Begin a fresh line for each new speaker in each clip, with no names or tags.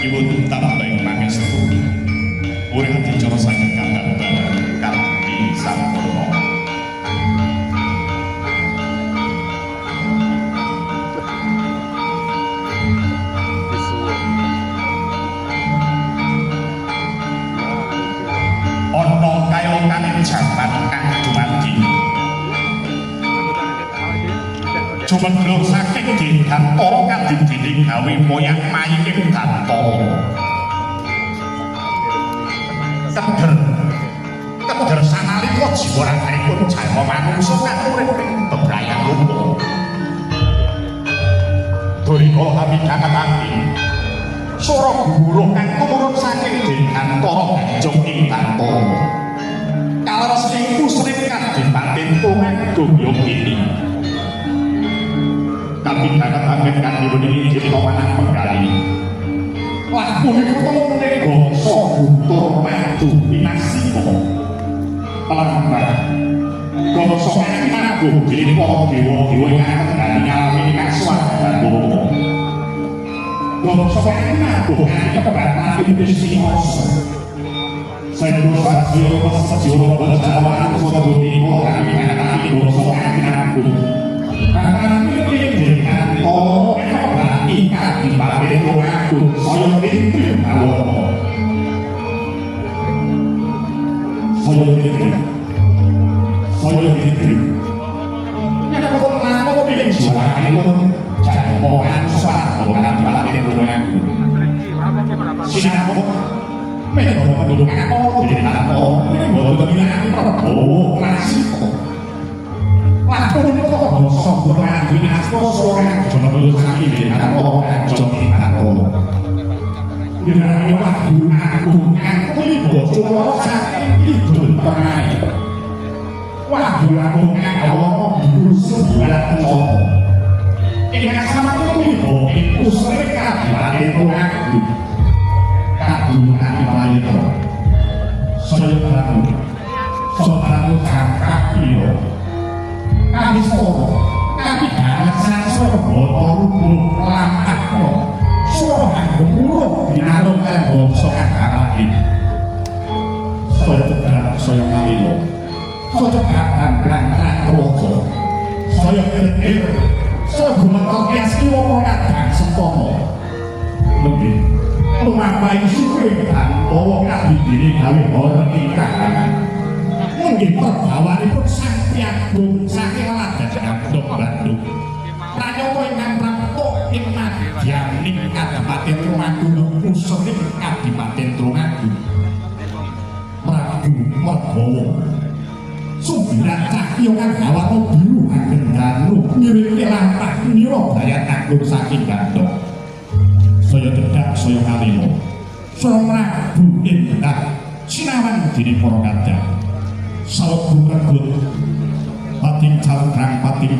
nyuwun tambahing pangestu urip dicara saged kadambaran kanthi sampurna. Ana kayokan jaman kang dumadi Jumendra saking Gantara kadidine gawe moyang maying Gantara. Keder sanalika jiwa raganipun jalma manungsa kang urip ing bebrayan lupa. Durikala kamidhangetake swara guruh kang tumurun saking Gantara ganjung ing Gantara. Kaleres iku sring kadipaten Tumenggung Yogini. Kamidhangetake kang diweni cipta wanang penggali. Lakunipun bangsa Guntur Madu Pinasika. Pelambar bangsa Agung Dewa dewa ingkang ngalami kasuwargan Bapa. Bangsa Agung kebataan Gusti saya dosa jiwa sejauh berjalan suatu tipe kami kami dosa Agung. Karena ini dengan tolong ikat di balik aku saya itu awal saya itu yang aku mau bikin suara itu jangan bohong suara bukan di balik aku siapa memang duduk aku di aku memang aku masih Lakon itu bangsa berani aku seorang cuma belum sakit aku jadi aku dengan waktu aku itu cuma sakit itu pernah waktu aku sebulan cowok ingat sama itu sering kali itu aku kadungan itu saya tahu kakak itu kami soro, kami ganasan soro botol lampak kok soro gemuruh dinarungkan bangsa kakak ini saya tegak, saya ngalilo saya tegak berangkat rojo saya kira saya gumentok kiasi womongan dan sempomo lebih mengampai syukur dan bawa kami diri kami orang ikan mungkin terbawa itu Agung saking laga Gandok Bandung Pranyoto ingkang prampuk ing Madyaning Kadipaten Tulungagung Pusening Kadipaten Tulungagung Prabu Margawa Sumbiran Cakya kang gawana biru ageng dalu ngiringi lampah Nirabaya Agung saking Gandok saya dedak saya ngalilo saya Prabu Indah sinawan dening para kadang salebung rebut pating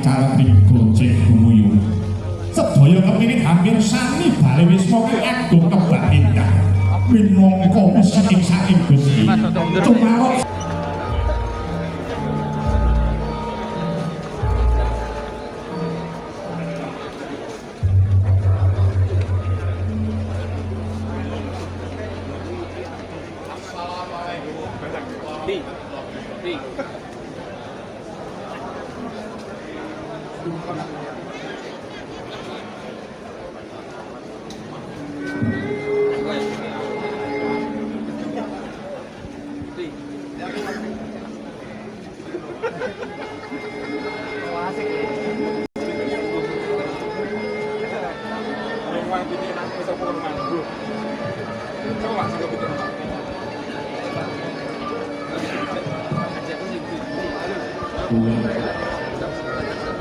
caleng gojek gumuyu sedaya kepingin hampir sami bali wisma Agung kebak Indah minangka wis ing saking Gusti cumarot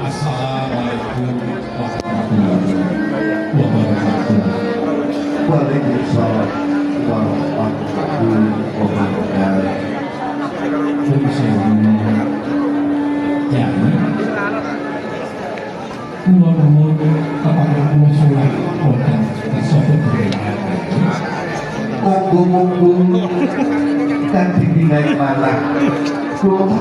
Assalamualaikum warahmatullahi wabarakatuh. Waalaikumsalam warahmatullahi wabarakatuh. Ya, kula nuwun kepada kula surat boten disebut monggo dan dinilai malah kula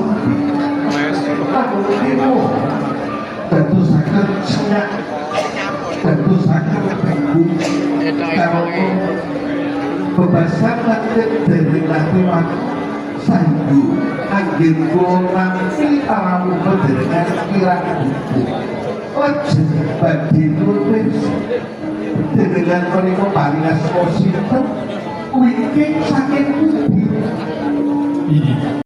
tentu sangat senang, tentu sangat bagus. kalau bebasan lanjut dari lakukan sanggu angin kurang alamu berdengar kira buku wajib bagi nulis dengan menikah parias positif wikik sakit budi
ini